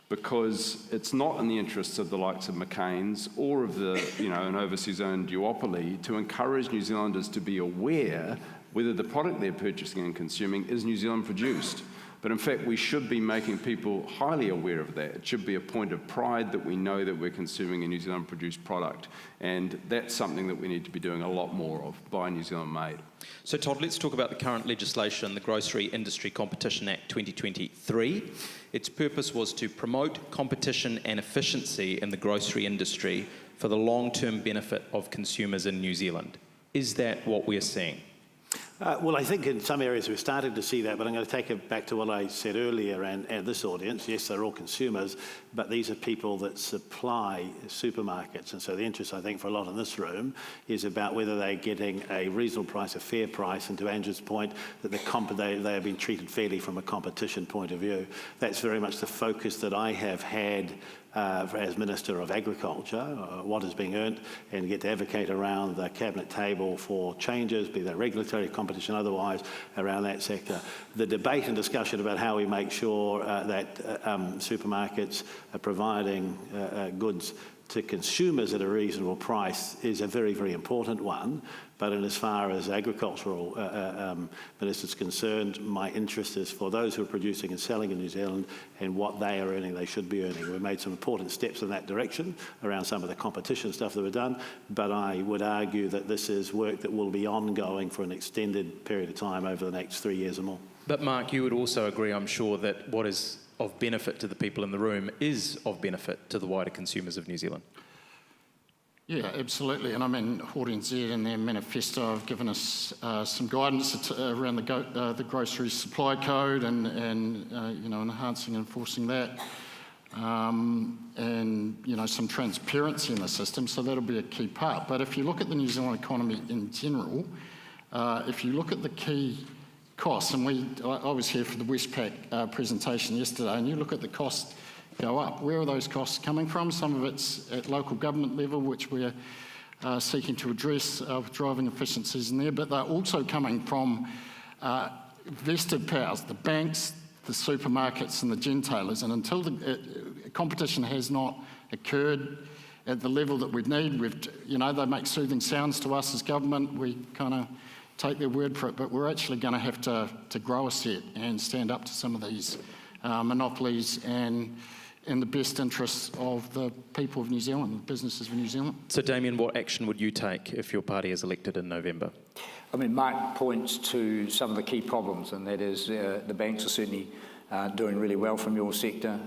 because it's not in the interests of the likes of McCain's or of the an overseas owned duopoly to encourage New Zealanders to be aware whether the product they're purchasing and consuming is New Zealand produced. But in fact, we should be making people highly aware of that. It should be a point of pride that we know that we're consuming a New Zealand produced product. And that's something that we need to be doing a lot more of, Buy New Zealand made. So Todd, let's talk about the current legislation, the Grocery Industry Competition Act 2023. Its purpose was to promote competition and efficiency in the grocery industry for the long-term benefit of consumers in New Zealand. Is that what we're seeing? Well, I think in some areas we're starting to see that, but I'm going to take it back to what I said earlier and this audience. Yes, they're all consumers, but these are people that supply supermarkets. And so the interest, I think, for a lot in this room is about whether they're getting a reasonable price, a fair price, and to Andrew's point, that they are being treated fairly from a competition point of view. That's very much the focus that I have had as Minister of Agriculture, what is being earned, and get to advocate around the cabinet table for changes, be that regulatory, competition, otherwise, around that sector. The debate and discussion about how we make sure that supermarkets are providing goods to consumers at a reasonable price is a very, very important one. But in as far as agricultural ministers concerned, my interest is for those who are producing and selling in New Zealand and what they are earning, they should be earning. We've made some important steps in that direction around some of the competition stuff that we've done, but I would argue that this is work that will be ongoing for an extended period of time over the next 3 years or more. But Mark, you would also agree, I'm sure, that what is of benefit to the people in the room is of benefit to the wider consumers of New Zealand. Yeah, absolutely. And I mean, HortiNZ in their manifesto have given us some guidance around the grocery supply code and enhancing and enforcing that. and some transparency in the system, so that'll be a key part. But if you look at the New Zealand economy in general, if you look at the key costs, and I was here for the Westpac presentation yesterday, and you look at the costs go up. Where are those costs coming from? Some of it's at local government level, which we're seeking to address with driving efficiencies in there, but they're also coming from vested powers, the banks, the supermarkets and the gentailers, and until the competition has not occurred at the level that we'd need, they make soothing sounds to us as government, we kind of take their word for it, but we're actually going to have to grow a set and stand up to some of these monopolies and in the best interests of the people of New Zealand, the businesses of New Zealand. So Damien, what action would you take if your party is elected in November? I mean, Mark points to some of the key problems, and that is the banks are certainly doing really well from your sector.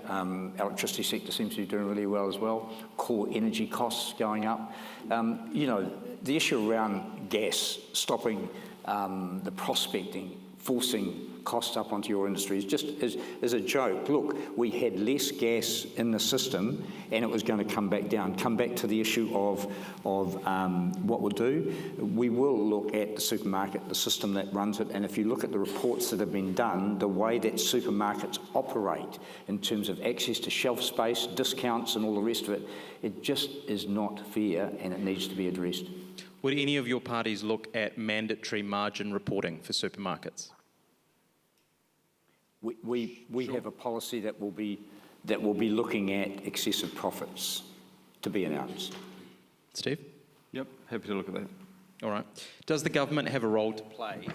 Electricity sector seems to be doing really well as well. Core energy costs going up. The issue around gas, stopping the prospecting, forcing costs up onto your industry is a joke. Look, we had less gas in the system and it was going to come back down. Come back to the issue of what we'll do. We will look at the supermarket, the system that runs it, and if you look at the reports that have been done, the way that supermarkets operate in terms of access to shelf space, discounts and all the rest of it, it just is not fair and it needs to be addressed. Would any of your parties look at mandatory margin reporting for supermarkets? We have a policy that will be looking at excessive profits to be announced. Steve? Yep, happy to look at that. All right. Does the government have a role to play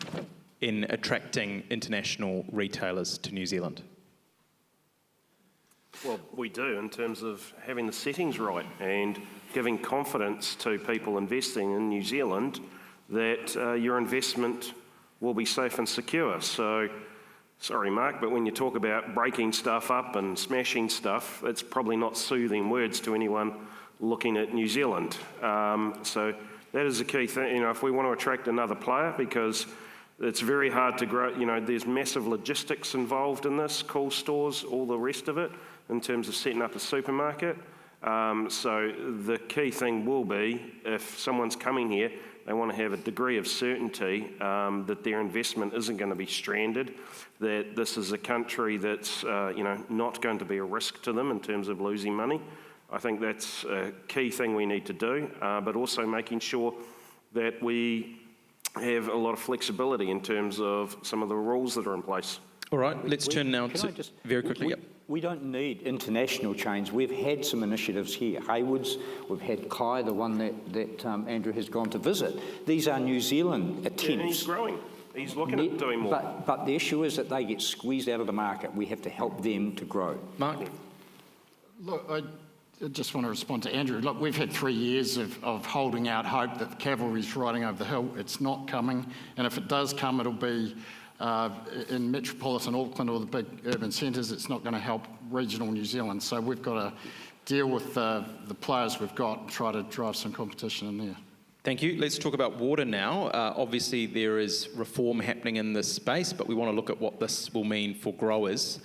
in attracting international retailers to New Zealand? Well, we do in terms of having the settings right and giving confidence to people investing in New Zealand that your investment will be safe and secure. So, sorry, Mark, but when you talk about breaking stuff up and smashing stuff, it's probably not soothing words to anyone looking at New Zealand. So that is a key thing, if we want to attract another player, because it's very hard to grow, there's massive logistics involved in this, cool stores, all the rest of it, in terms of setting up a supermarket. So the key thing will be, if someone's coming here, they want to have a degree of certainty that their investment isn't going to be stranded, that this is a country that's not going to be a risk to them in terms of losing money. I think that's a key thing we need to do, but also making sure that we have a lot of flexibility in terms of some of the rules that are in place. All right, let's turn now to... Very quickly, yep. We don't need international chains. We've had some initiatives here. Haywood's, we've had Kai, the one that Andrew has gone to visit. These are New Zealand attempts. And he's growing. He's looking at doing more. But the issue is that they get squeezed out of the market. We have to help them to grow. Mark? Look, I just want to respond to Andrew. Look, we've had 3 years of holding out hope that the cavalry's riding over the hill. It's not coming, and if it does come, it'll be in metropolitan Auckland or the big urban centres. It's not going to help regional New Zealand. So we've got to deal with the players we've got and try to drive some competition in there. Thank you. Let's talk about water now. Obviously, there is reform happening in this space, but we want to look at what this will mean for growers.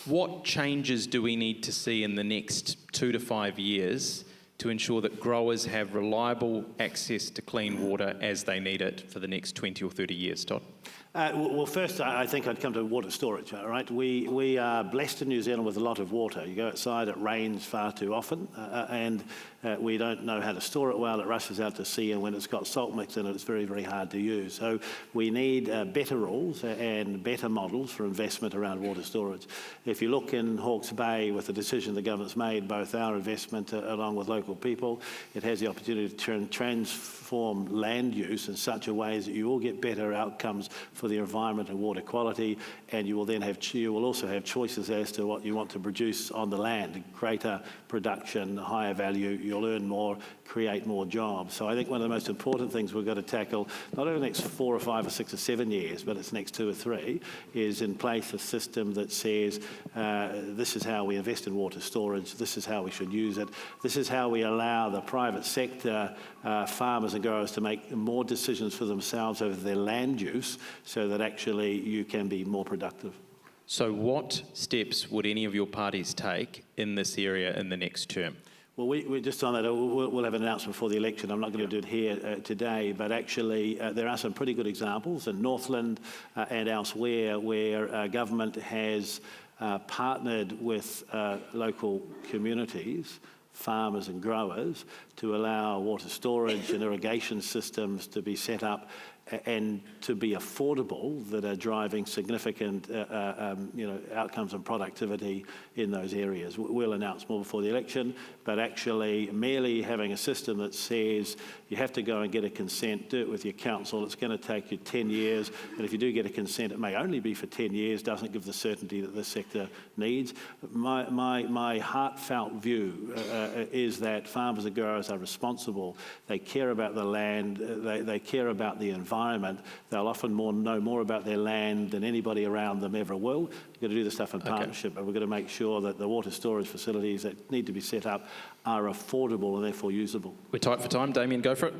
What changes do we need to see in the next 2 to 5 years to ensure that growers have reliable access to clean water as they need it for the next 20 or 30 years, Todd? Well, first, I think I'd come to water storage, all right? We are blessed in New Zealand with a lot of water. You go outside, it rains far too often, and we don't know how to store it well. It rushes out to sea, and when it's got salt mixed in it, it's very, very hard to use. So we need better rules and better models for investment around water storage. If you look in Hawke's Bay with the decision the government's made, both our investment along with local people, it has the opportunity to transform land use in such a way that you will get better outcomes for the environment and water quality, and you will also have choices as to what you want to produce on the land. Greater production, higher value, you'll earn more, create more jobs. So I think one of the most important things we've got to tackle, not over the next 4 or 5 or 6 or 7 years, but it's next 2 or 3, is in place a system that says this is how we invest in water storage, this is how we should use it, this is how we allow the private sector, farmers and growers to make more decisions for themselves over their land use so that actually you can be more productive. So what steps would any of your parties take in this area in the next term? Well, we're just on that. We'll have an announcement before the election. I'm not going to do it here today, but actually there are some pretty good examples in Northland and elsewhere where government has partnered with local communities, farmers and growers, to allow water storage and irrigation systems to be set up and to be affordable, that are driving significant outcomes and productivity in those areas. We'll announce more before the election, but actually merely having a system that says you have to go and get a consent, do it with your council, it's going to take you 10 years, and if you do get a consent, it may only be for 10 years, doesn't give the certainty that this sector needs. My heartfelt view is that farmers and growers are responsible. They care about the land, they care about the environment. They'll often know more about their land than anybody around them ever will. We've got to do this stuff in partnership, and we've got to make sure that the water storage facilities that need to be set up are affordable and therefore usable. We're tight for time. Damien, go for it.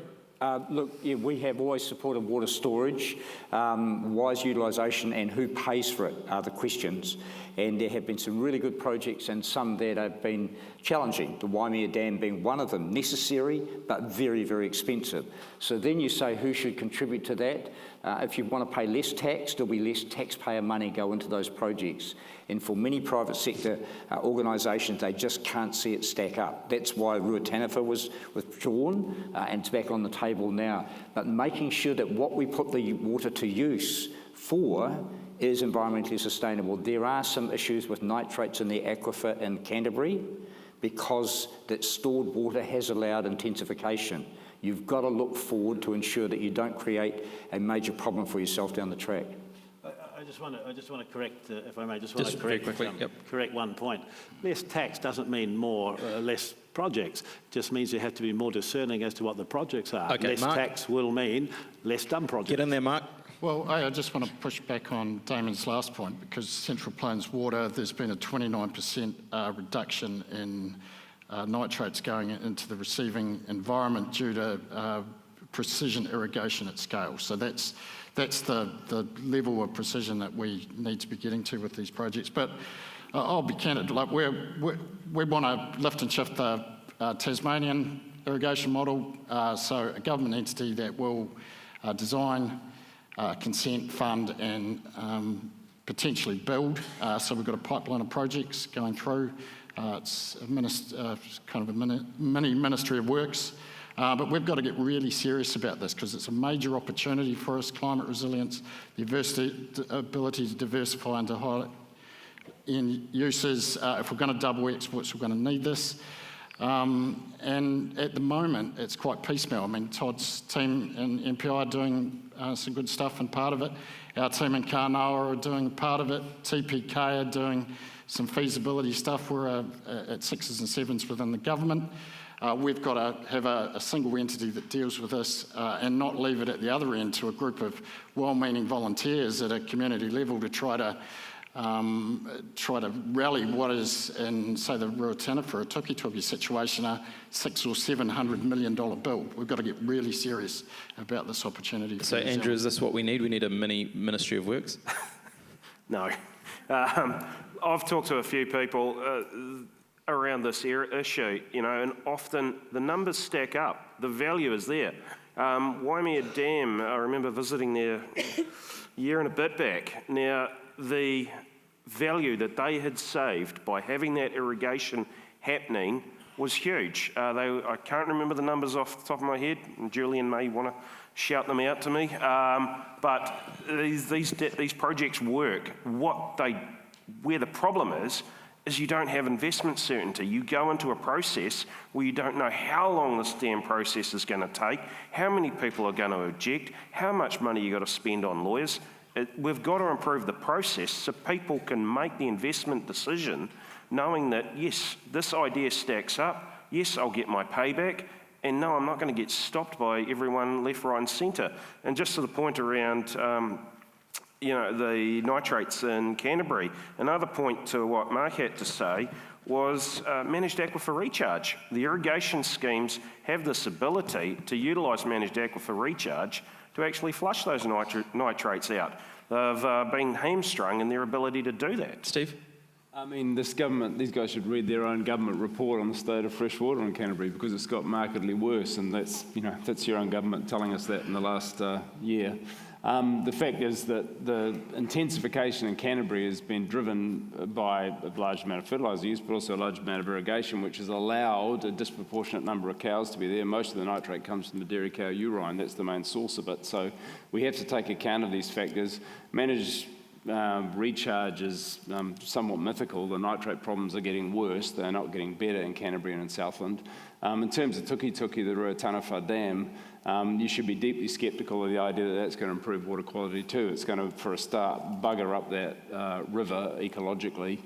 Look, yeah, we have always supported water storage. Wise utilisation and who pays for it are the questions. And there have been some really good projects and some that have been challenging, the Waimea Dam being one of them, necessary but very, very expensive. So then you say who should contribute to that? If you want to pay less tax, there'll be less taxpayer money go into those projects. And for many private sector organisations, they just can't see it stack up. That's why Ruataniwha was withdrawn and it's back on the table now. But making sure that what we put the water to use for is environmentally sustainable. There are some issues with nitrates in the aquifer in Canterbury because that stored water has allowed intensification. You've got to look forward to ensure that you don't create a major problem for yourself down the track. I just want to correct, if I may, Very quickly. Correct one point. Less tax doesn't mean less projects. It just means you have to be more discerning as to what the projects are. Okay, less Mark. tax will mean less dumb projects. Get in there, Mark. Well, I just want to push back on Damien's last point, because Central Plains Water, there's been a 29% reduction in nitrates going into the receiving environment due to precision irrigation at scale. So that's the level of precision that we need to be getting to with these projects. But I'll be candid, like we want to lift and shift the Tasmanian irrigation model, so a government entity that will design, consent, fund and potentially build. So we've got a pipeline of projects going through. It's kind of a mini Ministry of Works. But we've got to get really serious about this because it's a major opportunity for us, climate resilience, the ability to diversify into high end uses. If we're going to double exports, we're going to need this. And at the moment, it's quite piecemeal. I mean, Todd's team in MPI are doing some good stuff and part of it. Our team in Kānoa are doing part of it. TPK are doing some feasibility stuff. We're at 6s and 7s within the government. We've got to have a single entity that deals with this and not leave it at the other end to a group of well-meaning volunteers at a community level to try to rally what is in, say, the Ruataniwha or Tukitoki situation, a $600 or $700 million bill. We've got to get really serious about this opportunity. So, Andrew, is this what we need? We need a mini Ministry of Works? No. I've talked to a few people around this issue, and often the numbers stack up. The value is there. Waimea Dam, I remember visiting there a year and a bit back. Now, the value that they had saved by having that irrigation happening was huge. I can't remember the numbers off the top of my head, and Julian may want to shout them out to me, but these projects work. Where the problem is you don't have investment certainty. You go into a process where you don't know how long this damn process is going to take, how many people are going to object, how much money you've got to spend on lawyers. We've got to improve the process so people can make the investment decision knowing that, yes, this idea stacks up, yes, I'll get my payback, and no, I'm not going to get stopped by everyone left, right and centre. And just to the point around the nitrates in Canterbury, another point to what Mark had to say was managed aquifer recharge. The irrigation schemes have this ability to utilise managed aquifer recharge to actually flush those nitrates out. They've been hamstrung in their ability to do that. Steve? I mean, this government, these guys should read their own government report on the state of fresh water in Canterbury, because it's got markedly worse, and that's your own government telling us that in the last year. The fact is that the intensification in Canterbury has been driven by a large amount of fertiliser use, but also a large amount of irrigation, which has allowed a disproportionate number of cows to be there. Most of the nitrate comes from the dairy cow urine. That's the main source of it. So we have to take account of these factors. Managed recharge is somewhat mythical. The nitrate problems are getting worse. They're not getting better in Canterbury and in Southland. In terms of Horticulture, the Ruataniwha Dam, you should be deeply sceptical of the idea that that's going to improve water quality too. It's going to, for a start, bugger up that river ecologically.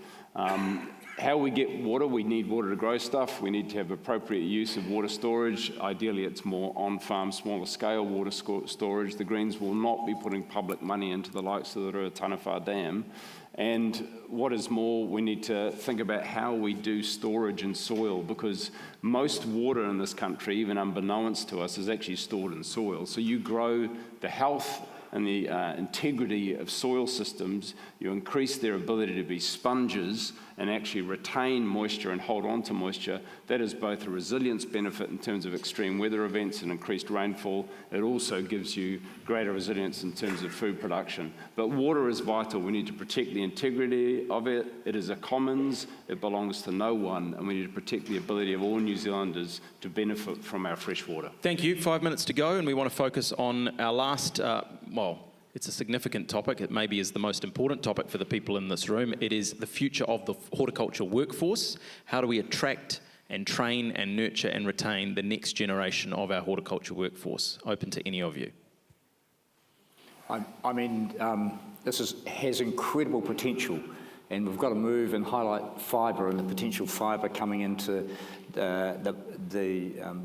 How we get water, we need water to grow stuff. We need to have appropriate use of water storage. Ideally, it's more on-farm, smaller scale water storage. The Greens will not be putting public money into the likes of the Ruataniwha Dam. And what is more, we need to think about how we do storage in soil, because most water in this country, even unbeknownst to us, is actually stored in soil. So you grow the health and the integrity of soil systems, you increase their ability to be sponges and actually retain moisture and hold on to moisture. That is both a resilience benefit in terms of extreme weather events and increased rainfall. It also gives you greater resilience in terms of food production. But water is vital. We need to protect the integrity of it. It is a commons. It belongs to no one. And we need to protect the ability of all New Zealanders to benefit from our fresh water. Thank you. 5 minutes to go, and we want to focus on our last, it's a significant topic. It maybe is the most important topic for the people in this room. It is the future of the horticulture workforce. How do we attract and train and nurture and retain the next generation of our horticulture workforce? Open to any of you. This has incredible potential, and we've got to move and highlight fibre and the potential fibre coming into the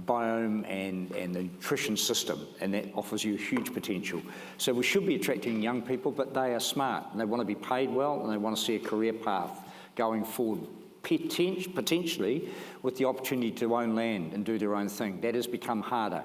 biome and the nutrition system, and that offers you huge potential. So we should be attracting young people, but they are smart and they want to be paid well and they want to see a career path going forward, potentially with the opportunity to own land and do their own thing. That has become harder.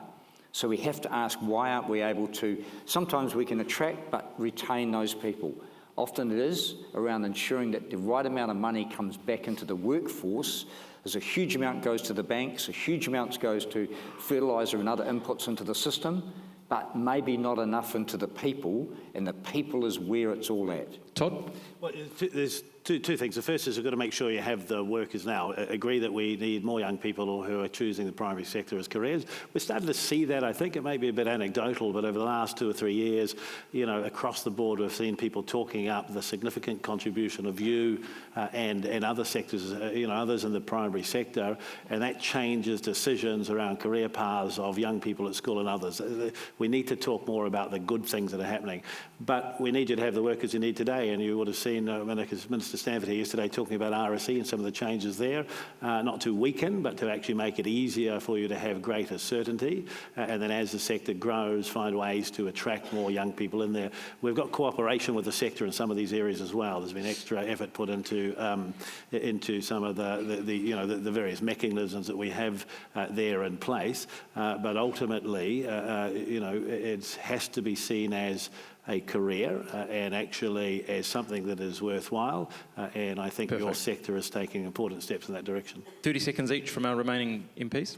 So we have to ask, why aren't we able to? Sometimes we can attract but retain those people. Often it is around ensuring that the right amount of money comes back into the workforce. There's a huge amount goes to the banks, a huge amount goes to fertiliser and other inputs into the system, but maybe not enough into the people, and the people is where it's all at. Todd? Well, there's two things. The first is you've got to make sure you have the workers now. Agree that we need more young people who are choosing the primary sector as careers. We're starting to see that. I think it may be a bit anecdotal, but over the last 2 or 3 years, across the board, we've seen people talking up the significant contribution of you and other sectors, others in the primary sector, and that changes decisions around career paths of young people at school and others. We need to talk more about the good things that are happening, but we need you to have the workers you need today, and you would have seen Minister Stanford here yesterday talking about RSE and some of the changes there, not to weaken, but to actually make it easier for you to have greater certainty, and then as the sector grows, find ways to attract more young people in there. We've got cooperation with the sector in some of these areas as well. There's been extra effort put into some of the various mechanisms that we have there in place, but ultimately, it has to be seen as a career and actually as something that is worthwhile, and I think your sector is taking important steps in that direction. 30 seconds each from our remaining MPs.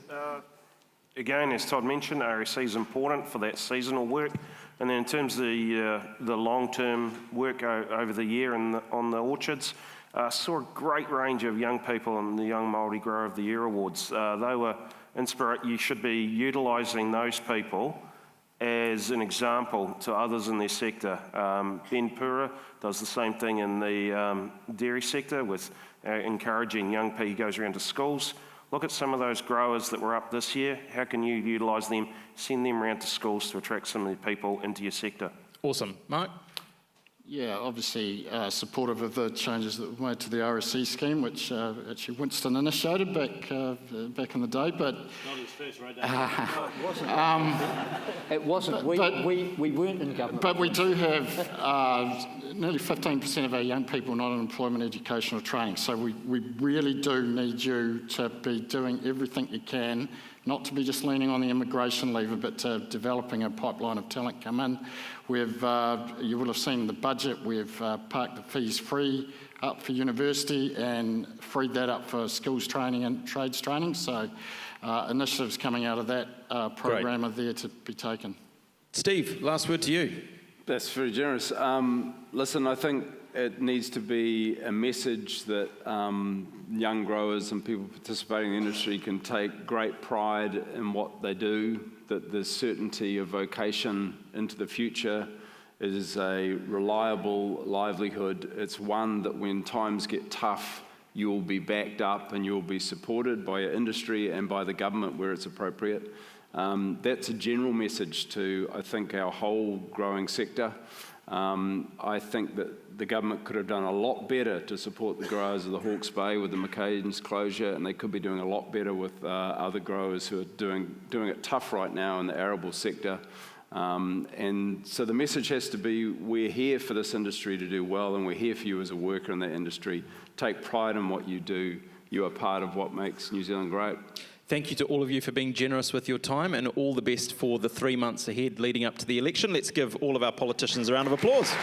Again, as Todd mentioned, RSE is important for that seasonal work, and then in terms of the long-term work over the year on the orchards, saw a great range of young people in the Young Māori Grower of the Year Awards. They were inspiring. You should be utilising those people as an example to others in their sector. Ben Pura does the same thing in the dairy sector with encouraging young people. He goes around to schools. Look at some of those growers that were up this year. How can you utilise them? Send them around to schools to attract some of the people into your sector. Awesome. Mark? Yeah, obviously supportive of the changes that were made to the RSE scheme, which actually Winston initiated back in the day, but... Not his first road. It wasn't. We weren't in government. But we do have nearly 15% of our young people not in employment, education or training, so we really do need you to be doing everything you can not to be just leaning on the immigration lever, but developing a pipeline of talent come in. You will have seen in the budget, we've parked the fees free up for university and freed that up for skills training and trades training. So initiatives coming out of that program are there to be taken. Steve, last word to you. That's very generous. Listen, I think it needs to be a message that young growers and people participating in the industry can take great pride in what they do, that there's certainty of vocation into the future. It is a reliable livelihood. It's one that when times get tough, you'll be backed up and you'll be supported by your industry and by the government where it's appropriate. That's a general message to, I think, our whole growing sector. I think that the government could have done a lot better to support the growers of the Hawke's Bay with the McCain's closure, and they could be doing a lot better with other growers who are doing it tough right now in the arable sector. And so the message has to be, we're here for this industry to do well, and we're here for you as a worker in that industry. Take pride in what you do. You are part of what makes New Zealand great. Thank you to all of you for being generous with your time, and all the best for the 3 months ahead leading up to the election. Let's give all of our politicians a round of applause.